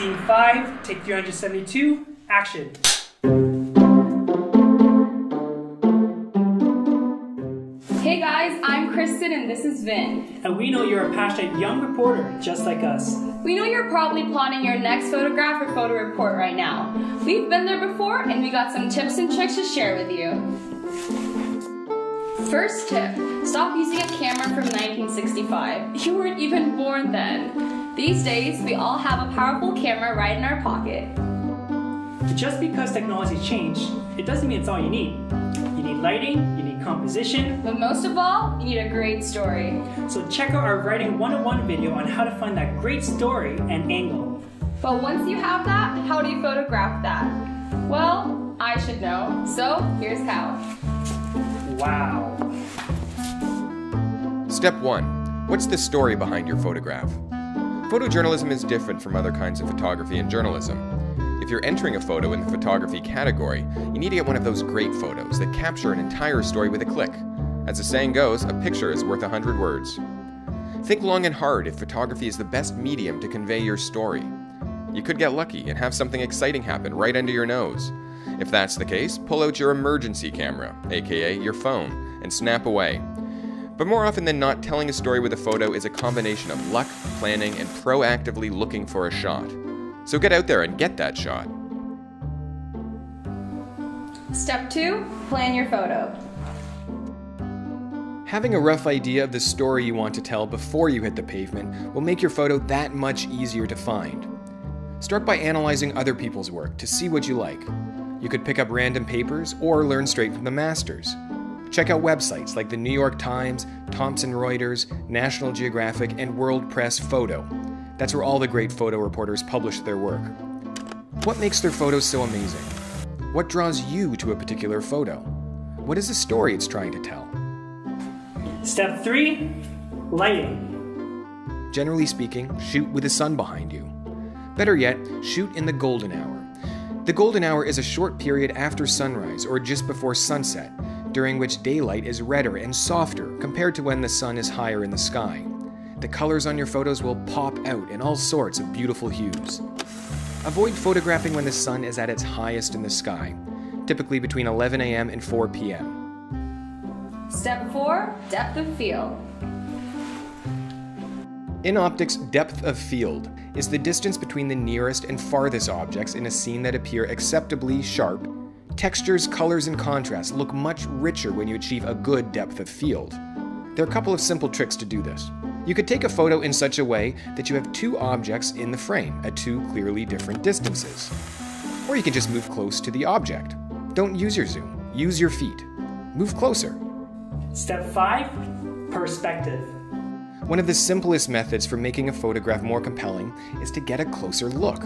Scene 5, take 372, action. Hey guys, I'm Kristen and this is Vin. And we know you're a passionate young reporter just like us. We know you're probably plotting your next photograph or photo report right now. We've been there before and we got some tips and tricks to share with you. First tip, stop using a camera from 1965. You weren't even born then. These days, we all have a powerful camera right in our pocket. Just because technology's changed, it doesn't mean it's all you need. You need lighting, you need composition, but most of all, you need a great story. So check out our Writing 101 video on how to find that great story and angle. But once you have that, how do you photograph that? Well, I should know, so here's how. Wow. Step 1. What's the story behind your photograph? Photojournalism is different from other kinds of photography and journalism. If you're entering a photo in the photography category, you need to get one of those great photos that capture an entire story with a click. As the saying goes, a picture is worth 100 words. Think long and hard if photography is the best medium to convey your story. You could get lucky and have something exciting happen right under your nose. If that's the case, pull out your emergency camera, aka your phone, and snap away. But more often than not, telling a story with a photo is a combination of luck, planning, and proactively looking for a shot. So get out there and get that shot. Step 2, plan your photo. Having a rough idea of the story you want to tell before you hit the pavement will make your photo that much easier to find. Start by analyzing other people's work to see what you like. You could pick up random papers or learn straight from the masters. Check out websites like the New York Times, Thomson Reuters, National Geographic, and World Press Photo. That's where all the great photo reporters publish their work. What makes their photos so amazing? What draws you to a particular photo? What is the story it's trying to tell? Step 3, lighting. Generally speaking, shoot with the sun behind you. Better yet, shoot in the golden hour. The golden hour is a short period after sunrise or just before sunset, during which daylight is redder and softer compared to when the sun is higher in the sky. The colors on your photos will pop out in all sorts of beautiful hues. Avoid photographing when the sun is at its highest in the sky, typically between 11 a.m. and 4 p.m. Step 4, depth of field. In optics, depth of field is the distance between the nearest and farthest objects in a scene that appear acceptably sharp. Textures, colors, and contrasts look much richer when you achieve a good depth of field. There are a couple of simple tricks to do this. You could take a photo in such a way that you have two objects in the frame at two clearly different distances. Or you can just move close to the object. Don't use your zoom, use your feet. Move closer. Step 5, perspective. One of the simplest methods for making a photograph more compelling is to get a closer look.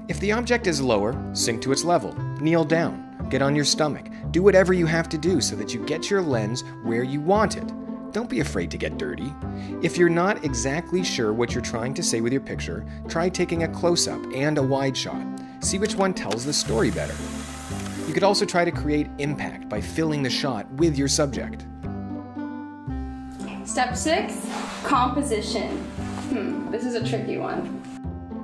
If the object is lower, sink to its level, kneel down, get on your stomach, do whatever you have to do so that you get your lens where you want it. Don't be afraid to get dirty. If you're not exactly sure what you're trying to say with your picture, try taking a close-up and a wide shot. See which one tells the story better. You could also try to create impact by filling the shot with your subject. Step 6, composition. This is a tricky one.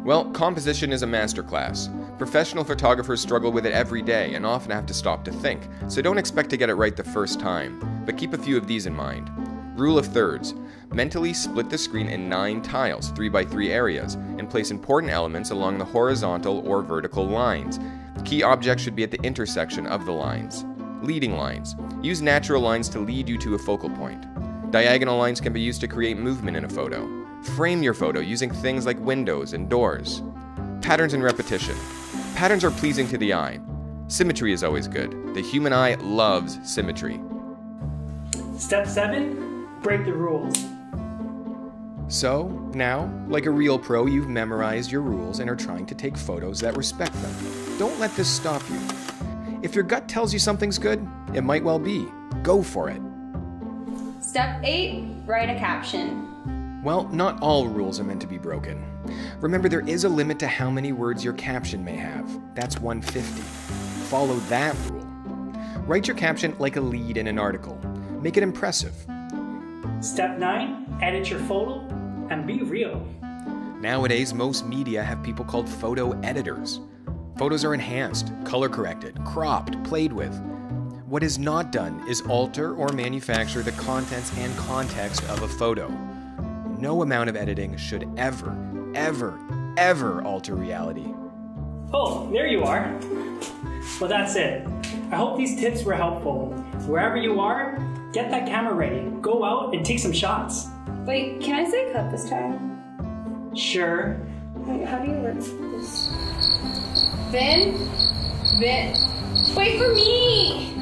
Well, composition is a masterclass. Professional photographers struggle with it every day and often have to stop to think, so don't expect to get it right the first time, but keep a few of these in mind. Rule of thirds. Mentally split the screen in 9 tiles, 3x3 areas, and place important elements along the horizontal or vertical lines. Key objects should be at the intersection of the lines. Leading lines. Use natural lines to lead you to a focal point. Diagonal lines can be used to create movement in a photo. Frame your photo using things like windows and doors. Patterns and repetition. Patterns are pleasing to the eye. Symmetry is always good. The human eye loves symmetry. Step 7, break the rules. So, now, like a real pro, you've memorized your rules and are trying to take photos that respect them. Don't let this stop you. If your gut tells you something's good, it might well be. Go for it. Step 8, write a caption. Well, not all rules are meant to be broken. Remember, there is a limit to how many words your caption may have. That's 150. Follow that rule. Write your caption like a lead in an article. Make it impressive. Step 9, edit your photo and be real. Nowadays, most media have people called photo editors. Photos are enhanced, color corrected, cropped, played with. What is not done is alter or manufacture the contents and context of a photo. No amount of editing should ever, ever, ever alter reality. Oh, there you are. Well, that's it. I hope these tips were helpful. Wherever you are, get that camera ready. Go out and take some shots. Wait, can I say cut this time? Sure. Wait, how do you work this? Vin? Wait for me!